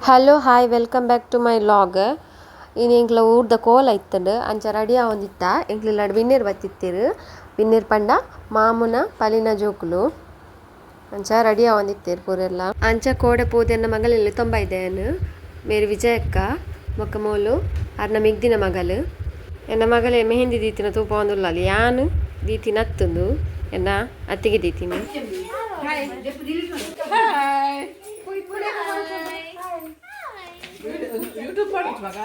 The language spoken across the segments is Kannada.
Hello hi welcome back to my log. ಇನ್ನು ಎಂಕ್ಲ ಊರ್ದ ಕೋಲ ಇತ್ತಂಡು ಅಂಚ ರೆಡಿ ಆವೊಂದಿತ್ತ ಎಂಕ್ಲ ವಿನ್ನೀರ್ ಬತ್ತಿತ್ತೀರು. ವಿನ್ನೀರ್ ಪಂಡ ಮಾಮುನ ಪಲಿನ ಜೋಕುಲು ಅಂಚ ರೆಡಿ ಆವೊಂದಿತ್ತೇರು ಪೂರೆಲ್ಲ. ಅಂಚ ಕೋಡೆ ಪೋದೆನ್ನ ಮಗಲೆಲ್ಲಿ ತೊಂಬೈದೇನು ಮೇರು ವಿಜಯಕ್ಕ ಮೊಕ್ಕ ಮೋಲು ಅರ್ನ ಮಿಗ್ದಿನ ಮಗಲು ಎನ್ನ ಮಗಲೇ ಮೆಹಂದಿ ದೀತಿನ ತೂಪ ಒಂದುಲ್ಲಲ್ಲಿ ಯಾನು ದೀತಿನ ಹತ್ತುಂದು ಎನ್ನ ಅತ್ತಿಗೆ ದೀತಿನಿ. ಯೂಟ್ಯೂಬ್ ಮಾಡಿದ್ ಮಗ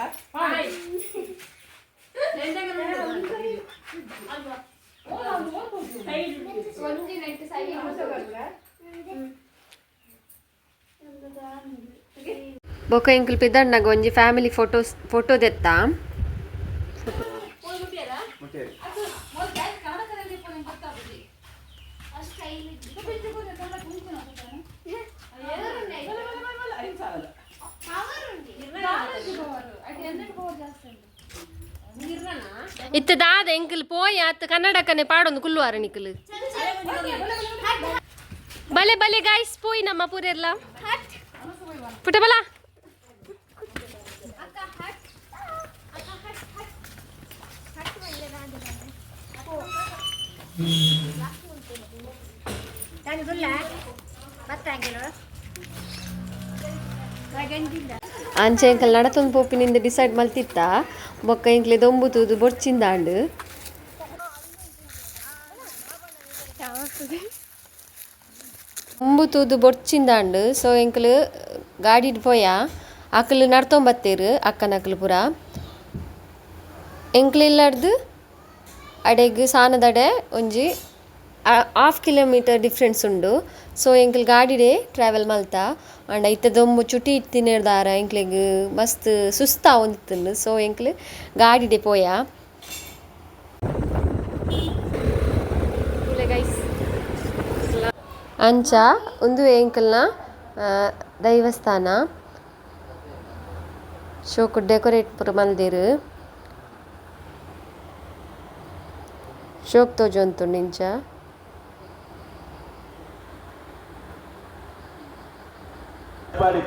ಬೊಕ ಎಂಕುಲು ಪಿದಣ್ಣಗ ಒಂಜಿ ಫ್ಯಾಮಿಲಿ ಫೋಟೋ ದೆತ್ತ. ಇತ್ತು ದಾದ ಎಂಕಲ್ ಪೋಯ ಅತ್ತು ಕನ್ನಡಕ್ಕನೆ ಪಾಡೊಂದು ಕುಲ್ಲುವಾರ ನಿಕಲು ಬಲೆ ಬಲೆ ಗಾಯ್ಸ್ ಪೋಯಿ ನಮ್ಮ ಪೂರೆಲ್ಲ ಪುಟ ಬಲ ಅಂಚೆ ಎಂಕಲ್ ನಡತೊಂದು ಪೋಪಿನಿಂದ ಡಿಸೈಡ್ ಮಲ್ತಿತ್ತ ಬೊಕ್ಕ ಎಂಕ್ಲೆ ದೊಂಬುತುದು ಬೊಡ್ಚಿಂದಾಂಡು ಒಂಬುತುದು ಬೊಡ್ಚಿಂದಾಂಡು ಸೊ ಎಂಕಲು ಗಾಡಿಡ್ ಪೋಯ ಅಕಲು ನಡ್ತೊಂಬತ್ತೇರು ಅಕ್ಕನಕಲು ಪೂರ ಎಂಕ್ಲು ಇಲ್ಲಾರ್ದು ಅಡೆಗ್ ಸಾನದಡೆ ಒಂಜಿ 1/2 ಕಿಲೋಮೀಟರ್ ಡಿಫ್ರೆನ್ಸ್ ಉಂಡು. ಸೊ ಎಂಕಲ್ ಗಾಡಿಡೆ ಟ್ರಾವೆಲ್ ಮಲ್ತ ಅಂಡ ಇತ್ತ ದೊಂಬು ಚುಟಿ ಇತ್ತಿನೇರ್ದಾರ ಎಂಕ್ಲೆಗ್ ಮಸ್ತ್ ಸುಸ್ತ ಆವೊಂದಿತ್ತುಂಡು. ಸೊ ಎಂಕ್ಲು ಗಾಡಿಡೆ ಪೋಯ ಅಂಚ ಉಂದು ಎಂಕಲ್ನ ದೈವಸ್ಥಾನ ಶೋಕು ಡೆಕೋರೇಟ್ ಪೂರ ಮಲ್ದೆರ್ ಶೋಕ್ ತೋಜೊಂದುಂಡು ಇಂಚ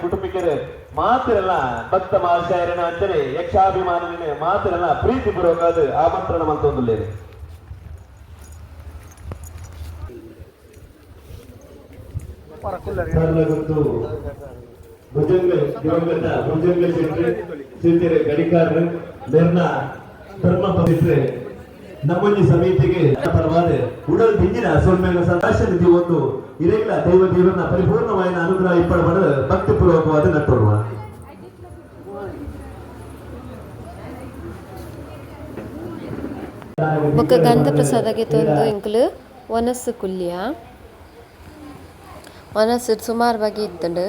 ಕುಟುಂಬಿಕರು ಮಾತಿರಲ್ಲ ಭಕ್ತ ಮಾಲ್ಚಾಯರನ ಅಂಚನೆ ಯಕ್ಷಾಭಿಮಾನಿನೇ ಮಾತಿರಲ್ಲ ಪ್ರೀತಿ ಪೂರ್ವಕವಾದ ಆಮಂತ್ರಣ ಮಂತೊಂದುಲ್ಲೇನೆ. ಭುಜಂಗ ದಿವಂಗತ ಭುಜಂಗ ಶೆಟ್ಟಿ ಸಿರಿತೆರೆ ಗಡಿಕಾರರು ನಿರ್ನ ಧರ್ಮ ಪವಿತ್ರ ನಮ್ಮೊಂಜಿ ಸಮಿತಿಗೆ ಪರವಾದ ಉಡಲ್ ಬಿಂಜಿನ ಸೊಲ್ಮೆಗ ಸದಾಶನಿಧಿ ಒಂದು ಇರೆಗ್ಲ ದೈವ ದೇವರನ್ನ ಪರಿಪೂರ್ಣವಾದ ಅನುಗ್ರಹ ಇಪ್ಪಡಬಡ ಭಕ್ತಿ ಪೂರ್ವಕವಾದ ನಟ್ಟೋರ್ವ ಬೊಕ್ಕ ಗಂಧ ಪ್ರಸಾದಗೆ ತೊಂದು ಎಂಕುಲು ಒನಸ್ಸು ಕುಲ್ಯ ಒನಸ್ಸು ಸುಮಾರು ಬಗೆ ಇತ್ತಂಡು.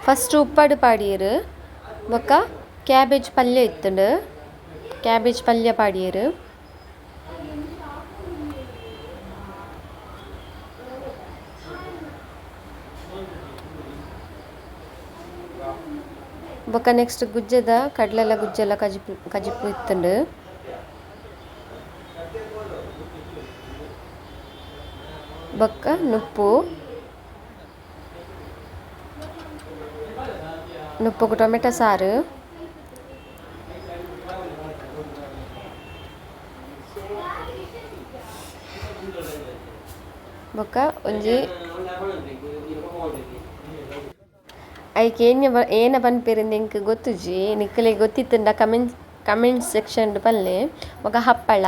ಫಸ್ಟ್ ಉಪ್ಪಡು ಪಾಡಿಯರು ಬೊಕ್ಕ ಕ್ಯಾಬೇಜ್ ಪಲ್ಯ ಇತ್ತಂಡು ಕ್ಯಾಬೇಜ್ ಪಲ್ಯ ಪಾಡಿಯರು ಬೊಕ್ಕ ನೆಕ್ಸ್ಟ್ ಗುಜ್ಜದ ಕಡ್ಲೆಲ್ಲ ಗುಜ್ಜೆಲ್ಲ ಕಜಿಪು ಇತ್ತಂಡು. ಬೊಕ್ಕ ನುಪ್ಪುಗು ಟೊಮೆಟೊ ಸಾರು ಬೊಕ್ಕ ಒಂಜಿ ಐಕ್ ಏನ ಪನ್ಪೆರಿಂದ ಎಂಕ್ ಗೊತ್ತುಜಿ ನಿಕ್ಕಲೆ ಗೊತ್ತಿತ್ತಂಡ ಕಮೆಂಟ್ ಸೆಕ್ಷನ್ ಪಲ್ಲೆ ಬೊಕ್ಕ ಹಪ್ಪಳ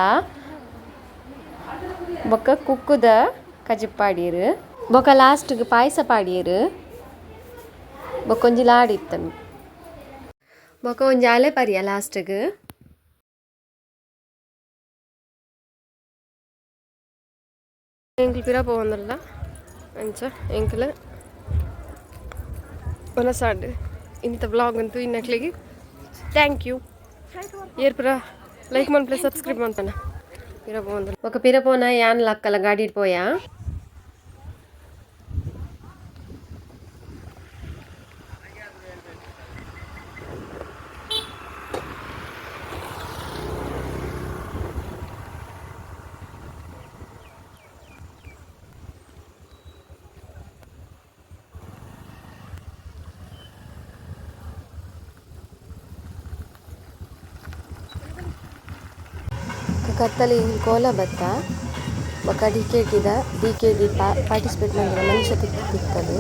ಬೊಕ್ಕ ಕುಕ್ಕುದ ಕಜಿಪ್ ಪಾಡಿಯರು ಬೊಕ್ಕ ಲಾಸ್ಟ್ಗ್ ಪಾಯಸ ಪಾಡಿಯರು ಬೊಕ್ಕ ಒಂಜಿ ಲಾಡು ಇತ್ತಂಡು ಬೊಕ್ಕ ಒಂಜಿ ಅಲೆ ಪರಿಯ ಲಾಸ್ಟ್ಗ್ ಎಂಕ್ಲು ಪಿರ ಪೋವಂದಲ್ಲ ಅಂಚ ಎಂಕ್ಲು ಒನಸಾಡ್ ಇಂಥ ಬ್ಲಾಗ್ ಅಂತೂ ಇನ್ನಕ್ಲಿಗೆ ಥ್ಯಾಂಕ್ ಯು ಏರ್ ಪುರ ಲೈಕ್ ಮನ್ಪ್ಲೆ ಸಬ್ಸ್ಕ್ರೈಬ್ ಮಾಡ್ತಾನ ಪಿರ ಪೋವಂದಲ್ಲ ఒక ಪಿರ ಪೋನ ಯಾನ್ ಲಕ್ಕಲ ಗಾಡಿ ಪೋಯ ಕತ್ತಲಿ ಕೋಲ ಬತ್ತ ಬೊಕ ಡಿ ಕೆ ಡಿ ಪಾರ್ಟಿಸಿಪೇಟ್ ಮಾಡಿದ ಮನುಷ್ಯ ತಿಕ್ಕದು